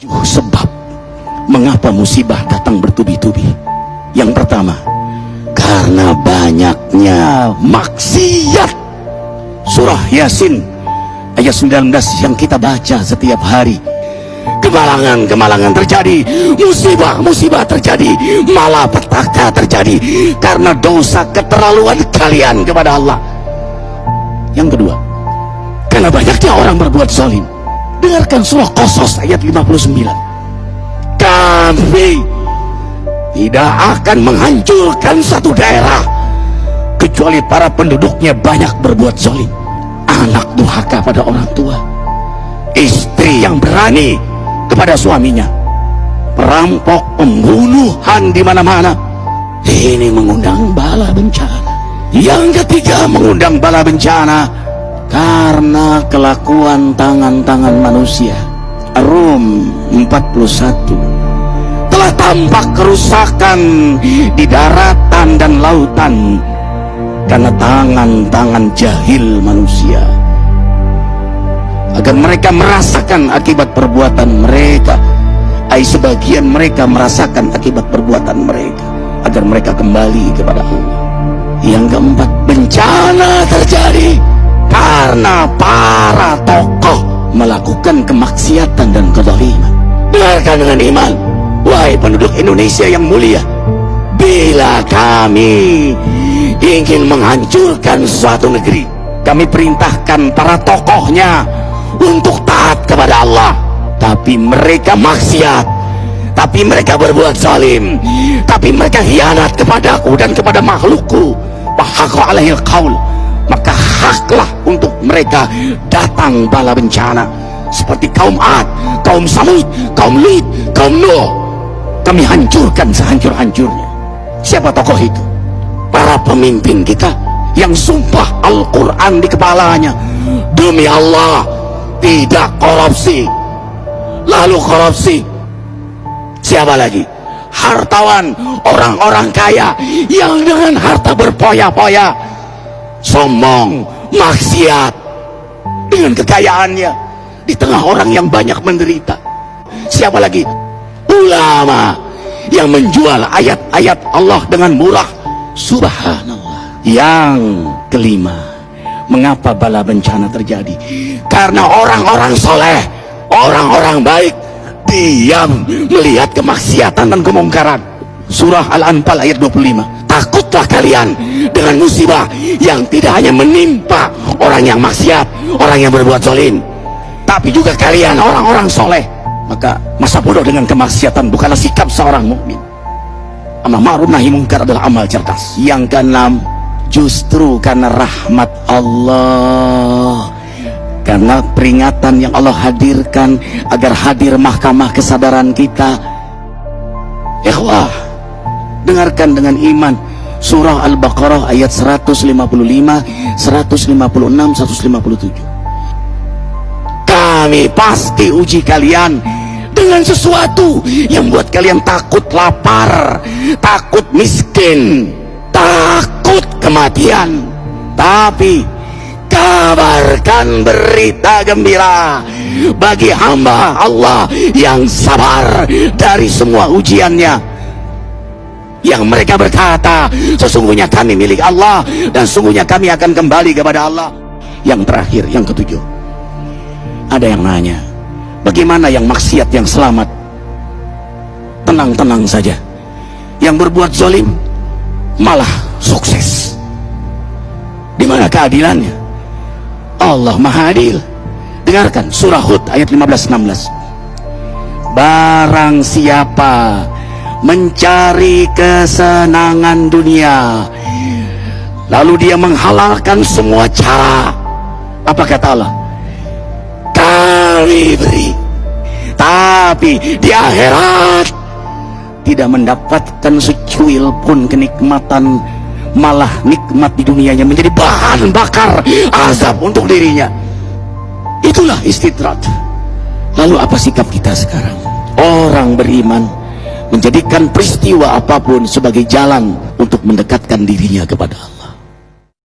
Sebab mengapa musibah datang bertubi-tubi? Yang pertama, karena banyaknya maksiat. Surah Yasin ayat 19 yang kita baca setiap hari. Kemalangan terjadi, musibah terjadi, malapetaka terjadi karena dosa keterlaluan kalian kepada Allah. Yang kedua, karena banyaknya orang berbuat zalim. Dengarkan surah Qasas ayat 59. Kami tidak akan menghancurkan satu daerah kecuali para penduduknya banyak berbuat zalim. Anak durhaka pada orang tua, istri yang berani kepada suaminya, perampok, pembunuhan di mana-mana. Ini mengundang bala bencana. Yang ketiga, mengundang bala bencana karena kelakuan tangan-tangan manusia. Rum 41. Telah tampak kerusakan di daratan dan lautan karena tangan-tangan jahil manusia, agar mereka merasakan akibat perbuatan mereka. Sebagian mereka merasakan akibat perbuatan mereka, agar mereka kembali kepada Allah. Yang keempat, bencana terjadi karena para tokoh melakukan kemaksiatan dan kezaliman. Dengarkan dengan iman, wahai penduduk Indonesia yang mulia, bila kami ingin menghancurkan suatu negeri, kami perintahkan para tokohnya untuk taat kepada Allah, tapi mereka maksiat, tapi mereka berbuat zalim, tapi mereka khianat kepadaku dan kepada makhlukku. Bahaqqa alaihil qaul, maka haklah untuk mereka datang bala bencana seperti kaum Ad, kaum Samud, kaum Lut, kaum Nuh. Kami hancurkan sehancur-hancurnya. Siapa tokoh itu? Para pemimpin kita yang sumpah Al-Quran di kepalanya, demi Allah tidak korupsi. Lalu korupsi. Siapa lagi? Hartawan, orang-orang kaya yang dengan harta berpoya-poya, sombong, maksiat dengan kekayaannya di tengah orang yang banyak menderita. Siapa lagi? Ulama yang menjual ayat-ayat Allah dengan murah. Subhanallah. Yang kelima, mengapa bala bencana terjadi? Karena orang-orang soleh, orang-orang baik diam melihat kemaksiatan dan kemungkaran. Surah Al-Anfal ayat 25. Takutlah kalian dengan musibah yang tidak hanya menimpa orang yang maksiat, orang yang berbuat zalim, tapi juga kalian orang-orang soleh. Maka masa bodoh dengan kemaksiatan bukanlah sikap seorang mukmin. Amar ma'ruf nahi munkar adalah amal cerdas. Yang keenam, justru karena rahmat Allah, karena peringatan yang Allah hadirkan agar hadir mahkamah kesadaran kita. Ikhwah, dengarkan dengan iman surah Al-Baqarah ayat 155, 156, 157. Kami pasti uji kalian dengan sesuatu yang buat kalian takut lapar, takut miskin, takut kematian. Tapi kabarkan berita gembira bagi hamba Allah yang sabar dari semua ujiannya, yang mereka berkata, sesungguhnya kami milik Allah dan sesungguhnya kami akan kembali kepada Allah. Yang terakhir, yang ketujuh, ada yang nanya, bagaimana yang maksiat yang selamat? Tenang-tenang saja. Yang berbuat zalim malah sukses. Di mana keadilannya? Allah Maha Adil. Dengarkan surah Hud ayat 15-16. Barang siapa mencari kesenangan dunia, lalu dia menghalalkan semua cara, apa kata Allah? Kami beri, tapi di akhirat tidak mendapatkan secuil pun kenikmatan, malah nikmat di dunianya menjadi bahan bakar azab untuk dirinya. Itulah istidrat. Lalu apa sikap kita sekarang? Orang beriman menjadikan peristiwa apapun sebagai jalan untuk mendekatkan dirinya kepada Allah.